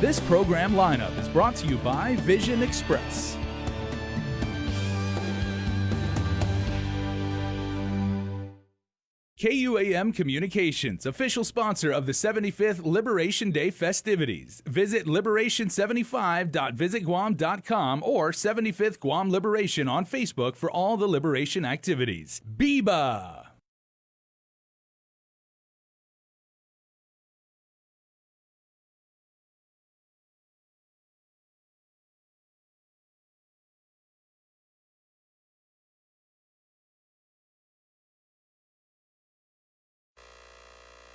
This program lineup is brought to you by Vision Express. KUAM Communications, official sponsor of the 75th Liberation Day festivities. Visit liberation75.visitguam.com or 75th Guam Liberation on Facebook for all the liberation activities. Biba!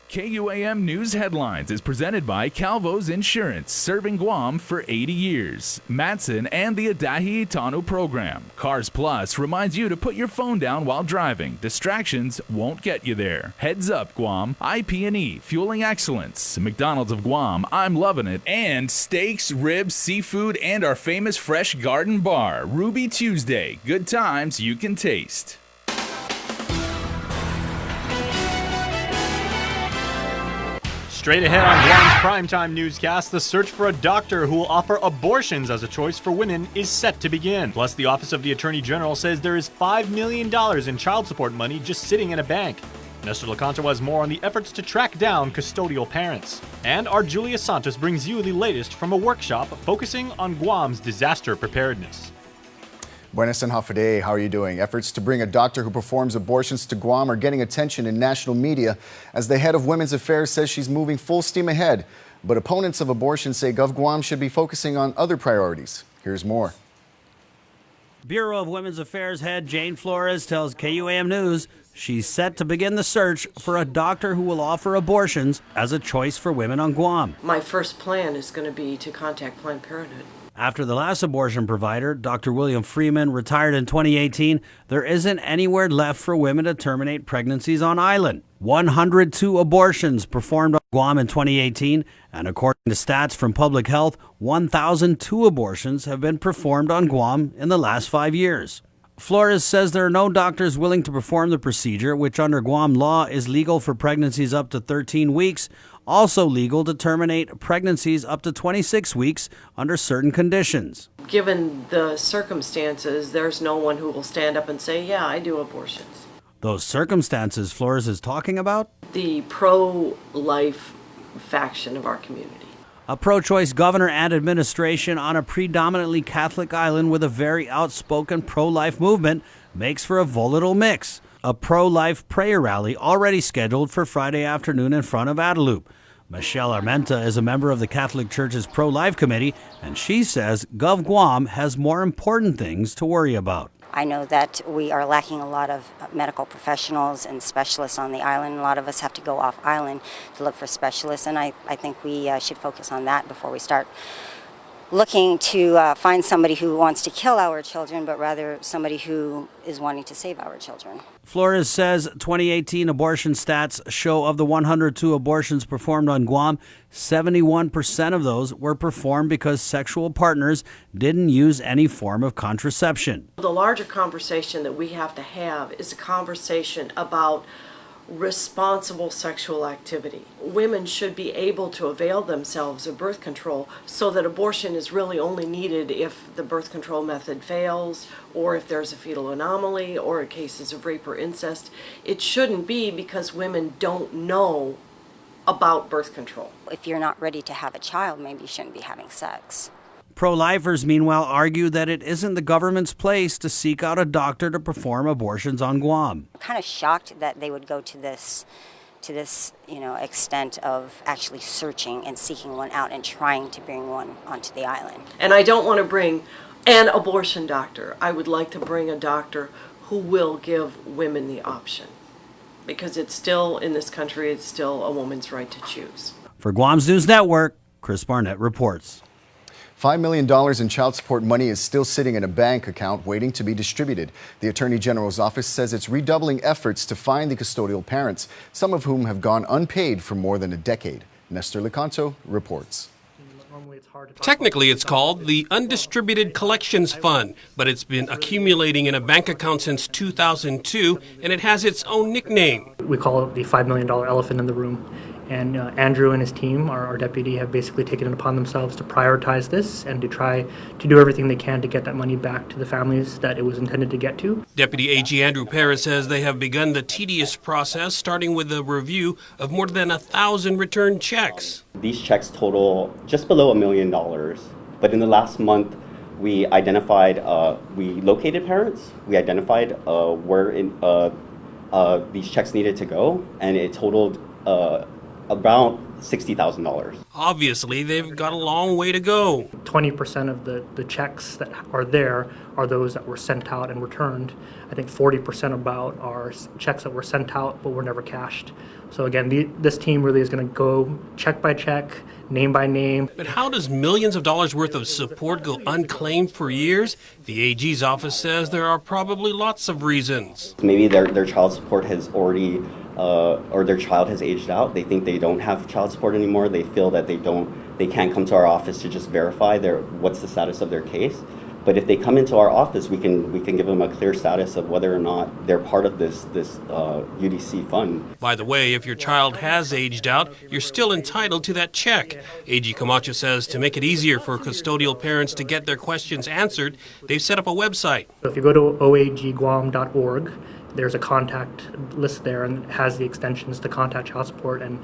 KUAM News Headlines is presented by Calvo's Insurance, serving Guam for 80 years. Matson and the Adahi Itanu program. Cars Plus reminds you to put your phone down while driving. Distractions won't get you there. Heads Up Guam, IP&E, Fueling Excellence. McDonald's of Guam, I'm loving it. And steaks, ribs, seafood, and our famous Fresh Garden Bar. Ruby Tuesday. Good times you can taste. Straight ahead on Guam's primetime newscast, the search for a doctor who will offer abortions as a choice for women is set to begin. Plus, the Office of the Attorney General says there is $5 million in child support money just sitting in a bank. Nestor Lecanto has more on the efforts to track down custodial parents. And our Julia Santos brings you the latest from a workshop focusing on Guam's disaster preparedness. Buenas and Hafide, how are you doing? Efforts to bring a doctor who performs abortions to Guam are getting attention in national media as the head of Women's Affairs says she's moving full steam ahead. But opponents of abortion say GovGuam should be focusing on other priorities. Here's more. Bureau of Women's Affairs head Jane Flores tells KUAM News she's set to begin the search for a doctor who will offer abortions as a choice for women on Guam. My first plan is going to be to contact Planned Parenthood. After the last abortion provider, Dr. William Freeman, retired in 2018, there isn't anywhere left for women to terminate pregnancies on island. 102 abortions performed on Guam in 2018, and according to stats from Public Health, 1,002 abortions have been performed on Guam in the last 5 years. Flores says there are no doctors willing to perform the procedure, which under Guam law is legal for pregnancies up to 13 weeks, also legal to terminate pregnancies up to 26 weeks under certain conditions. Given the circumstances, there's no one who will stand up and say, yeah, I do abortions. Those circumstances Flores is talking about? The pro-life faction of our community. A pro-choice governor and administration on a predominantly Catholic island with a very outspoken pro-life movement makes for a volatile mix. A pro-life prayer rally already scheduled for Friday afternoon in front of Adelup. Michelle Armenta is a member of the Catholic Church's pro-life committee, and she says GovGuam has more important things to worry about. I know that we are lacking a lot of medical professionals and specialists on the island. A lot of us have to go off island to look for specialists, and I think we should focus on that before we start looking to find somebody who wants to kill our children, but rather somebody who is wanting to save our children. Flores says 2018 abortion stats show of the 102 abortions performed on Guam, 71% of those were performed because sexual partners didn't use any form of contraception. The larger conversation that we have to have is a conversation about responsible sexual activity. Women should be able to avail themselves of birth control so that abortion is really only needed if the birth control method fails or if there's a fetal anomaly or in cases of rape or incest. It shouldn't be because women don't know about birth control. If you're not ready to have a child, maybe you shouldn't be having sex. Pro-lifers, meanwhile, argue that it isn't the government's place to seek out a doctor to perform abortions on Guam. I'm kind of shocked that they would go to this extent of actually searching and seeking one out and trying to bring one onto the island. And I don't want to bring an abortion doctor. I would like to bring a doctor who will give women the option. Because it's still, in this country, it's still a woman's right to choose. For Guam's News Network, Chris Barnett reports. $5 million in child support money is still sitting in a bank account waiting to be distributed. The Attorney General's office says it's redoubling efforts to find the custodial parents, some of whom have gone unpaid for more than a decade. Nestor Lecanto reports. Technically, it's called the Undistributed Collections Fund, but it's been accumulating in a bank account since 2002, and it has its own nickname. We call it the $5 million elephant in the room. And Andrew and his team, our deputy, have basically taken it upon themselves to prioritize this and to try to do everything they can to get that money back to the families that it was intended to get to. Deputy AG Andrew Perez says they have begun the tedious process, starting with a review of more than 1,000 returned checks. These checks total just below $1 million, but in the last month, we located parents, we identified where these checks needed to go, and it totaled about $60,000. Obviously, they've got a long way to go. 20% of the checks that are there are those that were sent out and returned. I think 40% about are checks that were sent out but were never cashed. So again, this team really is going to go check by check, name by name. But how does millions of dollars worth of support go unclaimed for years? The AG's office says there are probably lots of reasons. Maybe their child support has already or their child has aged out. They think they don't have child support anymore. They feel that they can't come to our office to just verify what's the status of their case. But if they come into our office, we can give them a clear status of whether or not they're part of this UDC fund. By the way, if your child has aged out, you're still entitled to that check. AG Camacho says to make it easier for custodial parents to get their questions answered, they've set up a website. So if you go to oagguam.org, there's a contact list there and it has the extensions to contact child support. And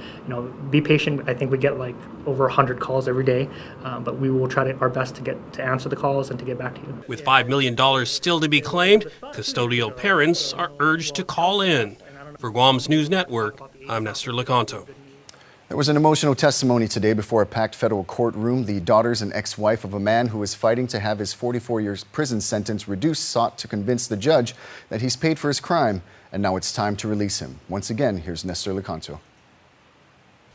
be patient. I think we get like over 100 calls every day, but we will try our best to answer the calls and to get back to you. With $5 million still to be claimed, custodial parents are urged to call in. For Guam's News Network, I'm Nestor Lecanto. There was an emotional testimony today before a packed federal courtroom. The daughters and ex-wife of a man who was fighting to have his 44-year prison sentence reduced sought to convince the judge that he's paid for his crime, and now it's time to release him. Once again, here's Nestor Lecanto.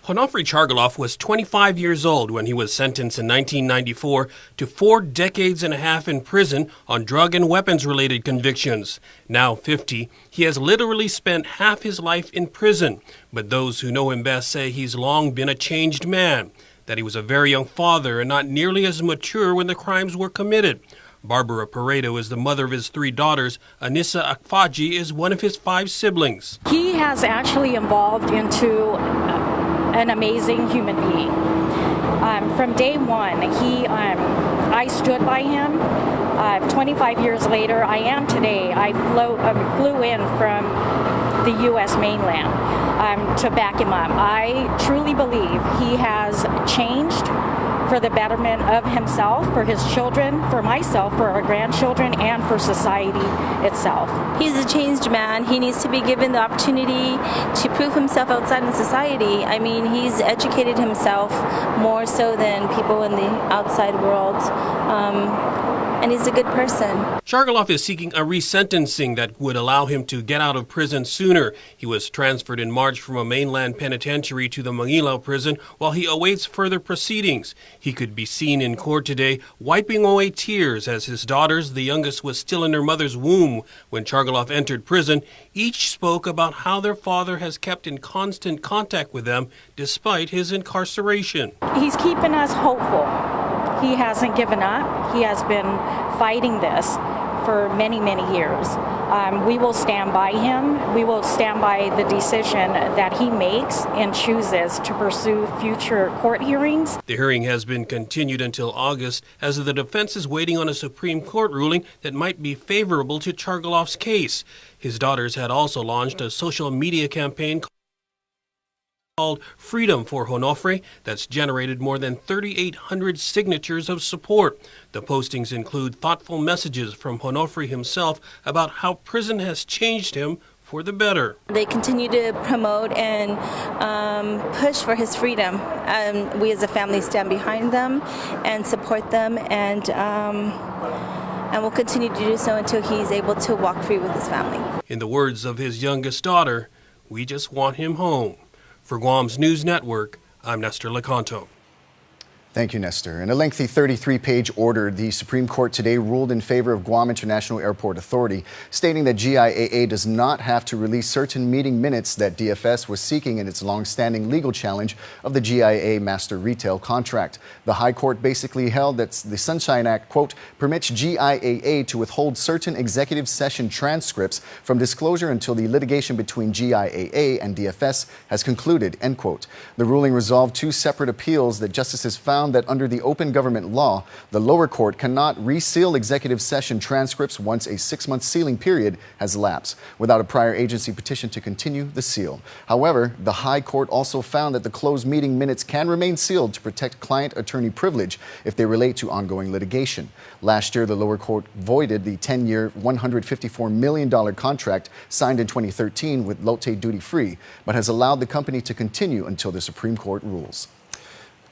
Onofre Chargaloff was 25 years old when he was sentenced in 1994 to 4 decades and a half in prison on drug and weapons-related convictions. Now 50, he has literally spent half his life in prison. But those who know him best say he's long been a changed man, that he was a very young father and not nearly as mature when the crimes were committed. Barbara Paredo is the mother of his 3 daughters. Anissa Akfaji is one of his 5 siblings. He has actually evolved into an amazing human being. From day one, I stood by him. 25 years later, I am today. I flew in from the U.S. mainland to back him up. I truly believe he has changed for the betterment of himself, for his children, for myself, for our grandchildren, and for society itself. He's a changed man. He needs to be given the opportunity to prove himself outside in society. I mean, he's educated himself more so than people in the outside world. And he's a good person. Chargaloff is seeking a resentencing that would allow him to get out of prison sooner. He was transferred in March from a mainland penitentiary to the Manila prison while he awaits further proceedings. He could be seen in court today wiping away tears as his daughters, the youngest was still in her mother's womb when Chargaloff entered prison. Each spoke about how their father has kept in constant contact with them despite his incarceration. He's keeping us hopeful. He hasn't given up. He has been fighting this for many, many years. We will stand by him. We will stand by the decision that he makes and chooses to pursue future court hearings. The hearing has been continued until August as the defense is waiting on a Supreme Court ruling that might be favorable to Chargaloff's case. His daughters had also launched a social media campaign called Freedom for Onofre that's generated more than 3,800 signatures of support. The postings include thoughtful messages from Onofre himself about how prison has changed him for the better. They continue to promote and push for his freedom. We as a family stand behind them and support them, and we'll continue to do so until he's able to walk free with his family. In the words of his youngest daughter, we just want him home. For Guam's News Network, I'm Nestor Lecanto. Thank you, Nestor. In a lengthy 33-page order, the Supreme Court today ruled in favor of Guam International Airport Authority, stating that GIAA does not have to release certain meeting minutes that DFS was seeking in its long-standing legal challenge of the GIA master retail contract. The High Court basically held that the Sunshine Act, quote, permits GIAA to withhold certain executive session transcripts from disclosure until the litigation between GIAA and DFS has concluded, end quote. The ruling resolved two separate appeals that justices found that under the open government law, the lower court cannot reseal executive session transcripts once a 6-month sealing period has elapsed without a prior agency petition to continue the seal. However, the High Court also found that the closed meeting minutes can remain sealed to protect client-attorney privilege if they relate to ongoing litigation. Last year, the lower court voided the 10-year, $154 million contract signed in 2013 with Lotte Duty Free, but has allowed the company to continue until the Supreme Court rules.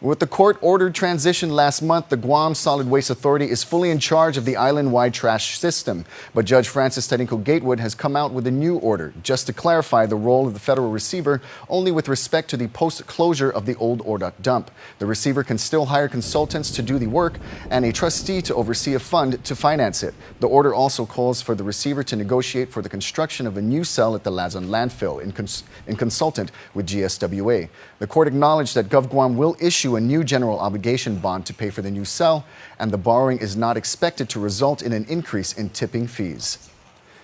With the court-ordered transition last month, the Guam Solid Waste Authority is fully in charge of the island-wide trash system. But Judge Francis Tarinco Gatewood has come out with a new order, just to clarify the role of the federal receiver only with respect to the post-closure of the old Orduck dump. The receiver can still hire consultants to do the work and a trustee to oversee a fund to finance it. The order also calls for the receiver to negotiate for the construction of a new cell at the Lazon landfill in consultant with GSWA. The court acknowledged that GovGuam will issue a new general obligation bond to pay for the new cell, and the borrowing is not expected to result in an increase in tipping fees.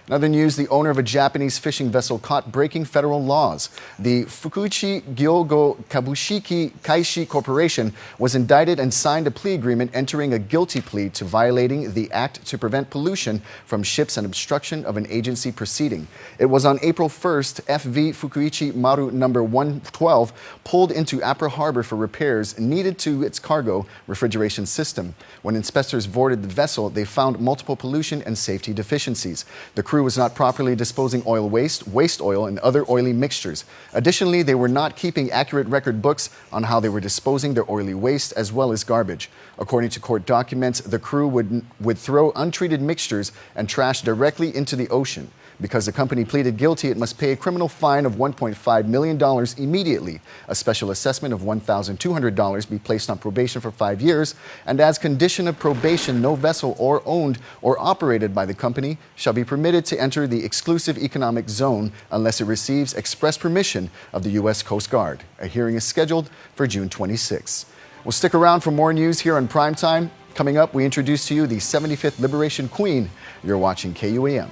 In other news, the owner of a Japanese fishing vessel caught breaking federal laws. The Fukuichi Gyogo Kabushiki Kaishi Corporation was indicted and signed a plea agreement entering a guilty plea to violating the Act to Prevent Pollution from Ships and obstruction of an agency proceeding. It was on April 1st, FV Fukuichi Maru number 112 pulled into Apra Harbor for repairs needed to its cargo refrigeration system. When inspectors boarded the vessel, they found multiple pollution and safety deficiencies. The crew was not properly disposing oil waste oil, and other oily mixtures. Additionally, they were not keeping accurate record books on how they were disposing their oily waste as well as garbage. According to court documents, the crew would throw untreated mixtures and trash directly into the ocean. Because the company pleaded guilty, it must pay a criminal fine of $1.5 million immediately, a special assessment of $1,200 be placed on probation for 5 years, and as condition of probation, no vessel owned or operated by the company shall be permitted to enter the exclusive economic zone unless it receives express permission of the U.S. Coast Guard. A hearing is scheduled for June 26. We'll stick around for more news here on Primetime. Coming up, we introduce to you the 75th Liberation Queen. You're watching KUAM.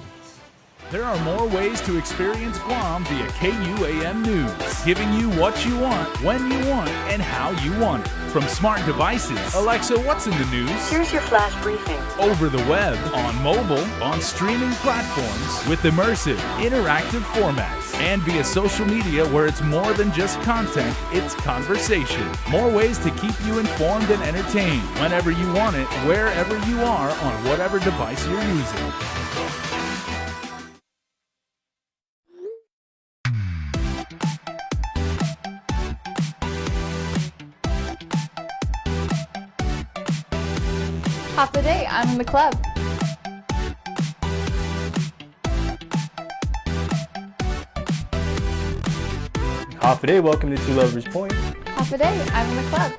There are more ways to experience Guam via KUAM News, giving you what you want, when you want, and how you want it. From smart devices, Alexa, what's in the news? Here's your flash briefing. Over the web, on mobile, on streaming platforms, with immersive, interactive formats, and via social media where it's more than just content, it's conversation. More ways to keep you informed and entertained whenever you want it, wherever you are, on whatever device you're using. Half the day, I'm in the club. Half a day, welcome to Two Lovers Point. Half a day, I'm in the club.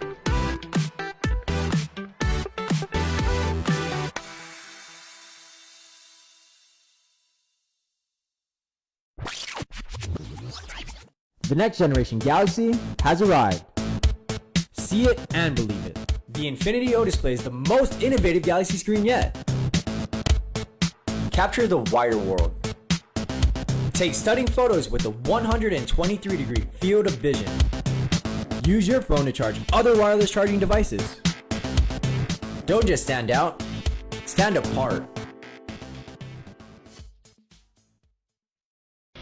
The next generation Galaxy has arrived. See it and believe it. The Infinity O display is the most innovative Galaxy screen yet. Capture the wider world. Take stunning photos with a 123-degree field of vision. Use your phone to charge other wireless charging devices. Don't just stand out, stand apart.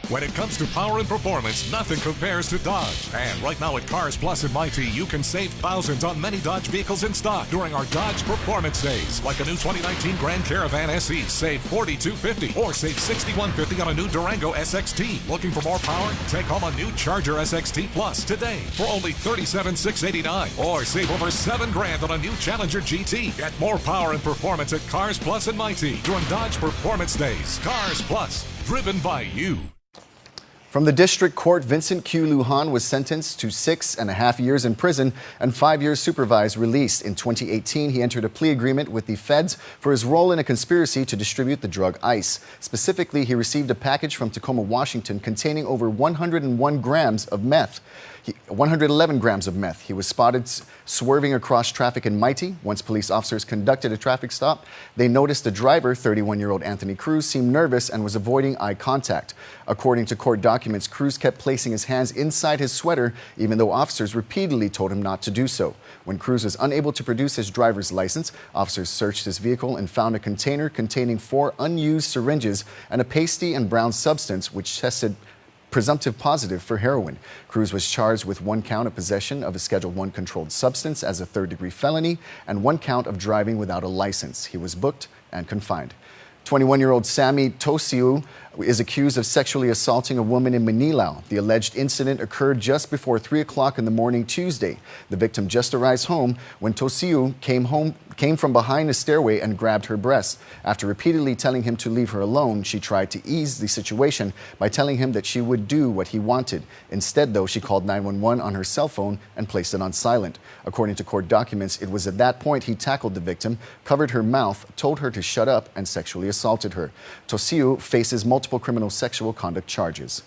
When it comes to power and performance, nothing compares to Dodge. And right now at Cars Plus and Mighty, you can save thousands on many Dodge vehicles in stock during our Dodge Performance Days. Like a new 2019 Grand Caravan SE, save $4,250, or save $6,150 on a new Durango SXT. Looking for more power? Take home a new Charger SXT Plus today for only $37,689, or save over $7,000 on a new Challenger GT. Get more power and performance at Cars Plus and Mighty during Dodge Performance Days. Cars Plus, driven by you. From the district court, Vincent Q. Lujan was sentenced to 6.5 years in prison and 5 years supervised release. In 2018, he entered a plea agreement with the feds for his role in a conspiracy to distribute the drug ice. Specifically, he received a package from Tacoma, Washington containing over 111 grams of meth. He was spotted swerving across traffic in Mighty. Once police officers conducted a traffic stop, they noticed the driver, 31-year-old Anthony Cruz, seemed nervous and was avoiding eye contact. According to court documents, Cruz kept placing his hands inside his sweater, even though officers repeatedly told him not to do so. When Cruz was unable to produce his driver's license, officers searched his vehicle and found a container containing 4 unused syringes and a pasty and brown substance which tested presumptive positive for heroin. Cruz was charged with 1 count of possession of a Schedule I controlled substance as a third-degree felony and 1 count of driving without a license. He was booked and confined. 21-year-old Sammy Tosiu is accused of sexually assaulting a woman in Manilao. The alleged incident occurred just before 3 o'clock in the morning Tuesday. The victim just arrived home when Tosiu came from behind a stairway and grabbed her breasts. After repeatedly telling him to leave her alone, she tried to ease the situation by telling him that she would do what he wanted. Instead, though, she called 911 on her cell phone and placed it on silent. According to court documents, it was at that point he tackled the victim, covered her mouth, told her to shut up, and sexually assaulted her. Tosiu faces multiple criminal sexual conduct charges.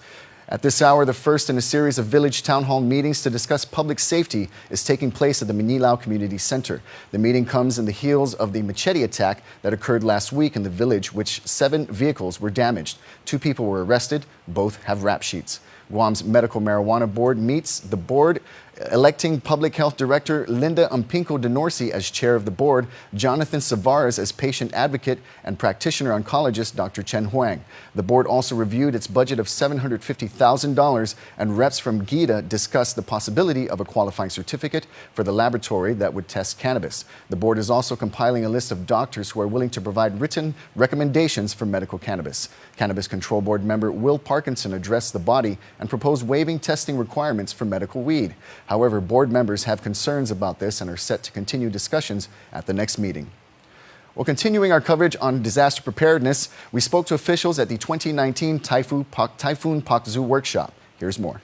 At this hour, the first in a series of village town hall meetings to discuss public safety is taking place at the Manilao Community Center. The meeting comes in the heels of the machete attack that occurred last week in the village, which 7 vehicles were damaged. 2 people were arrested. Both have rap sheets. Guam's Medical Marijuana Board meets. The board electing Public Health Director Linda Umpinko Denorsi as chair of the board, Jonathan Savares as patient advocate, and practitioner oncologist Dr. Chen Huang. The board also reviewed its budget of $750,000, and reps from GIDA discussed the possibility of a qualifying certificate for the laboratory that would test cannabis. The board is also compiling a list of doctors who are willing to provide written recommendations for medical cannabis. Cannabis Control Board member Will Parkinson addressed the body and proposed waiving testing requirements for medical weed. However, board members have concerns about this and are set to continue discussions at the next meeting. Well, continuing our coverage on disaster preparedness, we spoke to officials at the 2019 Typhoon Pakzu workshop. Here's more.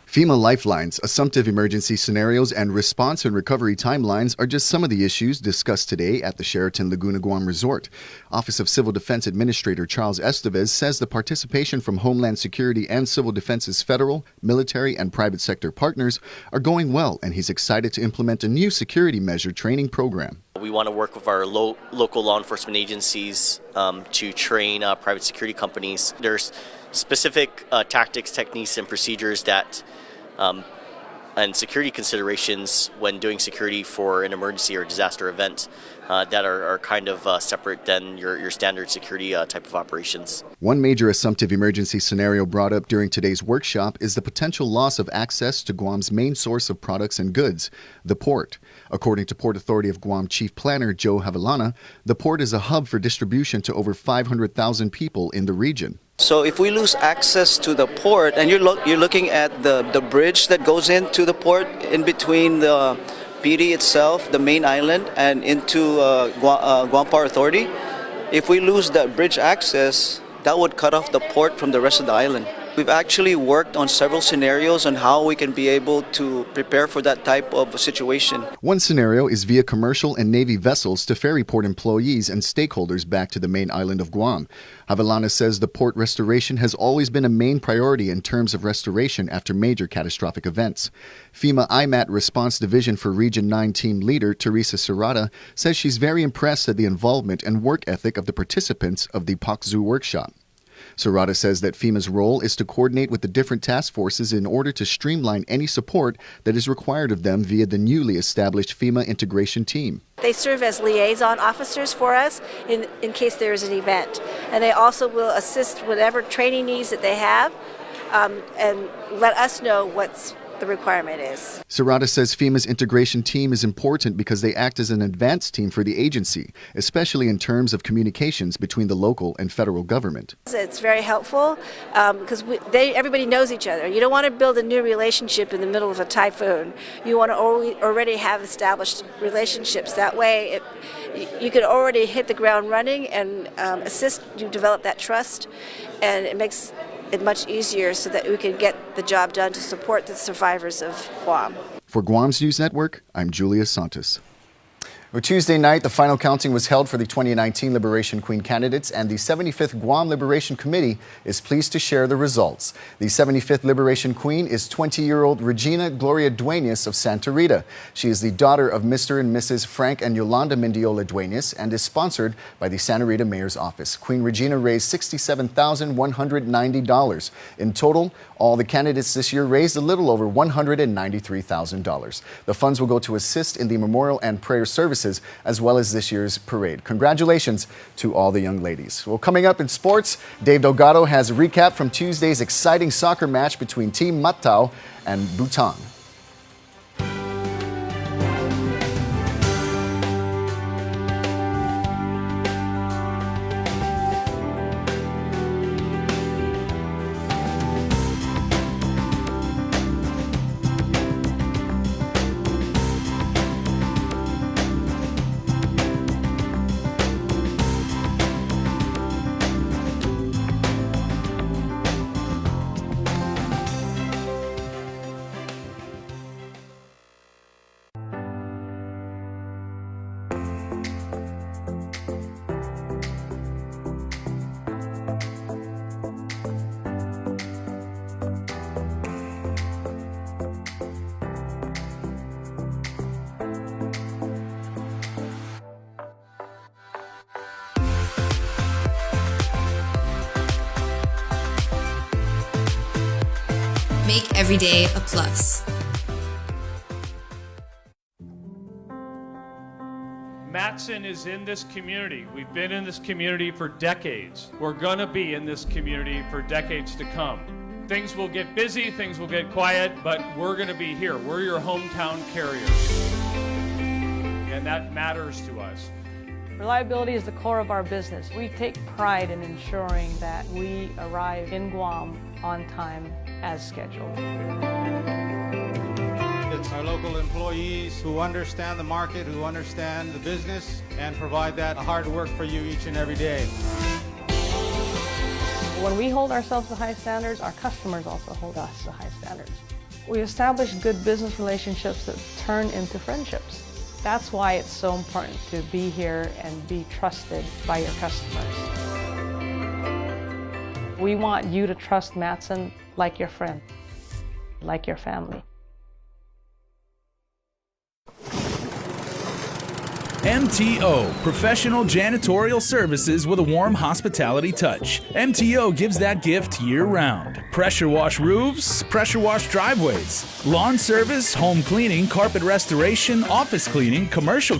FEMA lifelines, assumptive emergency scenarios, and response and recovery timelines are just some of the issues discussed today at the Sheraton Laguna Guam Resort. Office of Civil Defense Administrator Charles Estevez says the participation from Homeland Security and Civil Defense's federal, military, and private sector partners are going well, and he's excited to implement a new security measure training program. We want to work with our local law enforcement agencies to train private security companies. There's specific tactics, techniques, and procedures that and security considerations when doing security for an emergency or disaster event that are kind of separate than your standard security type of operations. One major assumptive emergency scenario brought up during today's workshop is the potential loss of access to Guam's main source of products and goods, the port. According to Port Authority of Guam Chief Planner Joe Havilana, the port is a hub for distribution to over 500,000 people in the region. So if we lose access to the port, and you're looking at the bridge that goes into the port in between the PD itself, the main island, and into Guam Port Authority, if we lose that bridge access, that would cut off the port from the rest of the island. We've actually worked on several scenarios on how we can be able to prepare for that type of situation. One scenario is via commercial and Navy vessels to ferry port employees and stakeholders back to the main island of Guam. Havilana says the port restoration has always been a main priority in terms of restoration after major catastrophic events. FEMA IMAT Response Division for Region 9 team leader Teresa Serrata says she's very impressed at the involvement and work ethic of the participants of the Pakzu workshop. Serrata says that FEMA's role is to coordinate with the different task forces in order to streamline any support that is required of them via the newly established FEMA integration team. They serve as liaison officers for us in case there is an event. And they also will assist whatever training needs that they have and let us know what's the requirement is. Serrata says FEMA's integration team is important because they act as an advance team for the agency, especially in terms of communications between the local and federal government. It's very helpful because everybody knows each other. You don't want to build a new relationship in the middle of a typhoon. You want to already have established relationships. That way you can already hit the ground running and assist you develop that trust, and it makes it much easier so that we can get the job done to support the survivors of Guam. For Guam's News Network, I'm Julia Santos. Well, Tuesday night, the final counting was held for the 2019 Liberation Queen candidates, and the 75th Guam Liberation Committee is pleased to share the results. The 75th Liberation Queen is 20-year-old Regina Gloria Duenas of Santa Rita. She is the daughter of Mr. and Mrs. Frank and Yolanda Mendiola Duenas and is sponsored by the Santa Rita Mayor's Office. Queen Regina raised $67,190. In total, all the candidates this year raised a little over $193,000. The funds will go to assist in the memorial and prayer services, as well as this year's parade. Congratulations to all the young ladies. Well, coming up in sports, Dave Delgado has a recap from Tuesday's exciting soccer match between Team Matao and Bhutan. Make every day a plus. Matson is in this community. We've been in this community for decades. We're going to be in this community for decades to come. Things will get busy, things will get quiet, but we're going to be here. We're your hometown carrier. And that matters to us. Reliability is the core of our business. We take pride in ensuring that we arrive in Guam on time as scheduled. It's our local employees who understand the market, who understand the business, and provide that hard work for you each and every day. When we hold ourselves to high standards, our customers also hold us to high standards. We establish good business relationships that turn into friendships. That's why it's so important to be here and be trusted by your customers. We want you to trust Matson like your friend, like your family. MTO, professional janitorial services with a warm hospitality touch. MTO gives that gift year-round. Pressure wash roofs, pressure wash driveways, lawn service, home cleaning, carpet restoration, office cleaning, commercial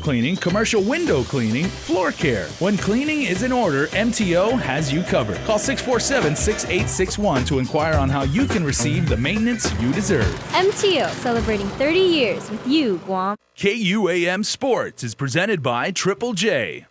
window cleaning, floor care. When cleaning is in order, MTO has you covered. Call 647-6861 to inquire on how you can receive the maintenance you deserve. MTO, celebrating 30 years with you, Guam. KUAM Sports is presented by Triple J.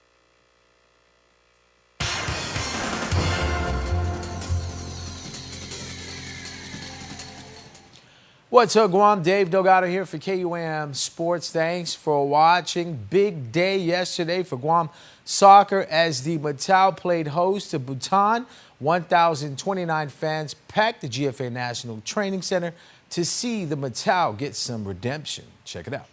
What's up, Guam? Dave Delgado here for KUAM Sports. Thanks for watching. Big day yesterday for Guam soccer as the Matao played host to Bhutan. 1,029 fans packed the GFA National Training Center to see the Matao get some redemption. Check it out.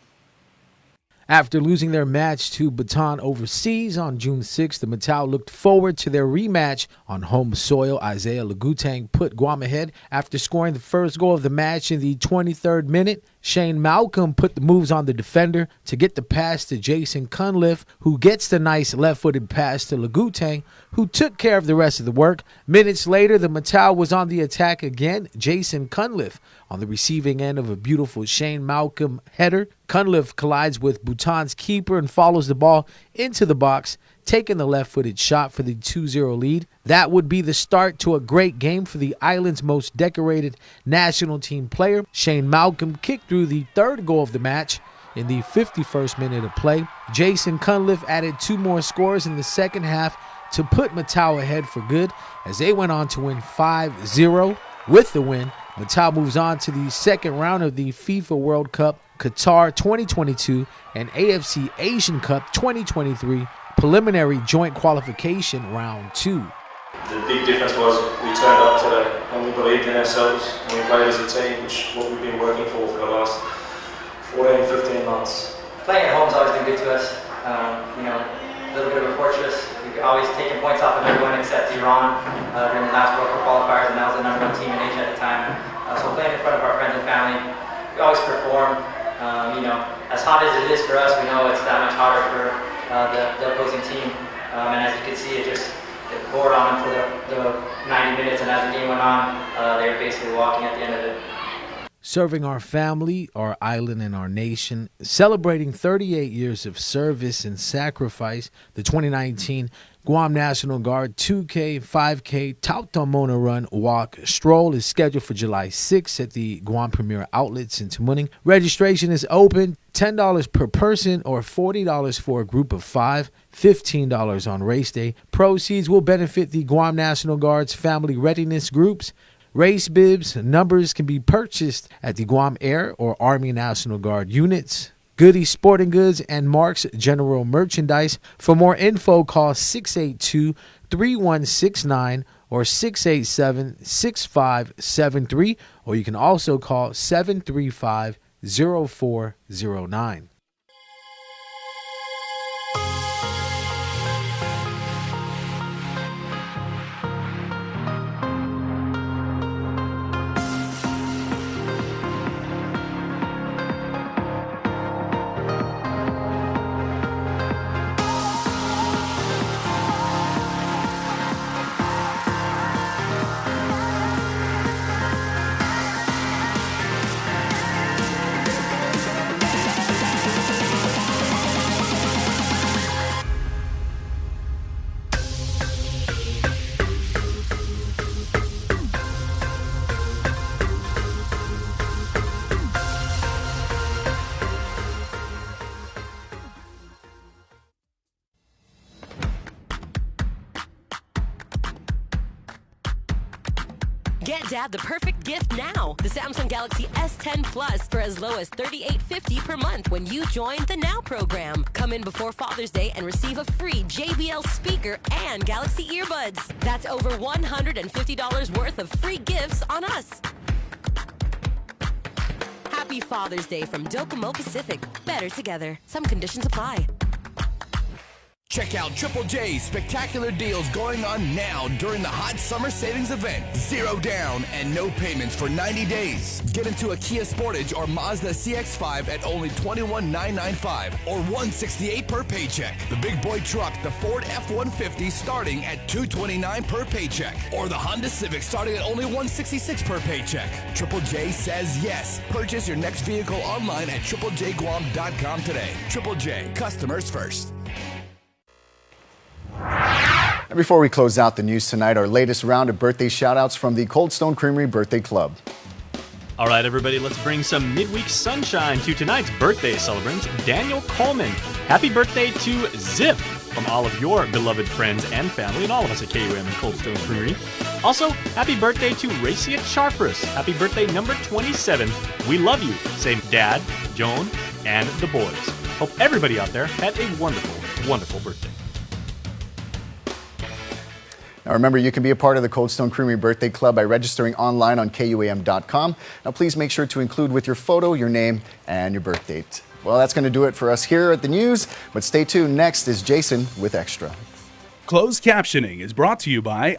After losing their match to Bhutan overseas on June 6th, the Matao looked forward to their rematch on home soil. Isaiah Lagutang put Guam ahead after scoring the first goal of the match in the 23rd minute. Shane Malcolm put the moves on the defender to get the pass to Jason Cunliffe, who gets the nice left-footed pass to Lagutang, who took care of the rest of the work. Minutes later, the Matao was on the attack again. Jason Cunliffe on the receiving end of a beautiful Shane Malcolm header. Cunliffe collides with Bhutan's keeper and follows the ball into the box, taking the left-footed shot for the 2-0 lead. That would be the start to a great game for the island's most decorated national team player. Shane Malcolm kicked through the third goal of the match in the 51st minute of play. Jason Cunliffe added 2 more scores in the second half to put Matao ahead for good as they went on to win 5-0. With the win, Matao moves on to the second round of the FIFA World Cup Qatar 2022 and AFC Asian Cup 2023 preliminary joint qualification round 2. The big difference was we turned up today. and we believed in ourselves, and we played as a team, which is what we've been working for the last 14, 15 months. Playing at home's always been good to us. You know, a little bit of a fortress. We've always taken points off of everyone except Iran during the last World Cup qualifiers, and that was the #1 team in Asia at the time. So playing in front of our friends and family, we always perform. You know, as hot as it is for us, we know it's that much hotter for the opposing team. And as you can see, it poured on them for the 90 minutes, and as the game went on, they were basically walking at the end of it. Serving our family, our island, and our nation, celebrating 38 years of service and sacrifice, the 2019 Guam National Guard 2K, 5K, Tautamona Run, Walk, Stroll is scheduled for July 6th at the Guam Premier Outlets in Tamuning. Registration is open, $10 per person or $40 for a group of 5, $15 on race day. Proceeds will benefit the Guam National Guard's family readiness groups. Race bibs, numbers can be purchased at the Guam Air or Army National Guard units. Goodies, sporting goods, and Mark's General Merchandise. For more info, call 682-3169 or 687-6573, or you can also call 735-0409. Get Dad the perfect gift now. The Samsung Galaxy S10 Plus for as low as $38.50 per month when you join the Now program. Come in before Father's Day and receive a free JBL speaker and Galaxy earbuds. That's over $150 worth of free gifts on us. Happy Father's Day from Docomo Pacific. Better together. Some conditions apply. Check out Triple J's spectacular deals going on now during the hot summer savings event. 0 down and no payments for 90 days. Get into a Kia Sportage or Mazda CX-5 at only $21,995 or $168 per paycheck. The big boy truck, the Ford F-150, starting at $229 per paycheck, or the Honda Civic starting at only $166 per paycheck. Triple J says yes. Purchase your next vehicle online at triplejguam.com today. Triple J, customers first. And before we close out the news tonight, our latest round of birthday shout-outs from the Cold Stone Creamery Birthday Club. All right, everybody, let's bring some midweek sunshine to tonight's birthday celebrants, Daniel Coleman. Happy birthday to Zip from all of your beloved friends and family and all of us at KUAM and Cold Stone Creamery. Also, happy birthday to Racia Charfris. Happy birthday number 27. We love you. Say Dad, Joan, and the boys. Hope everybody out there had a wonderful, wonderful birthday. Now remember, you can be a part of the Cold Stone Creamery Birthday Club by registering online on KUAM.com. Now please make sure to include with your photo, your name, and your birth date. Well, that's going to do it for us here at the news, but stay tuned. Next is Jason with Extra. Closed captioning is brought to you by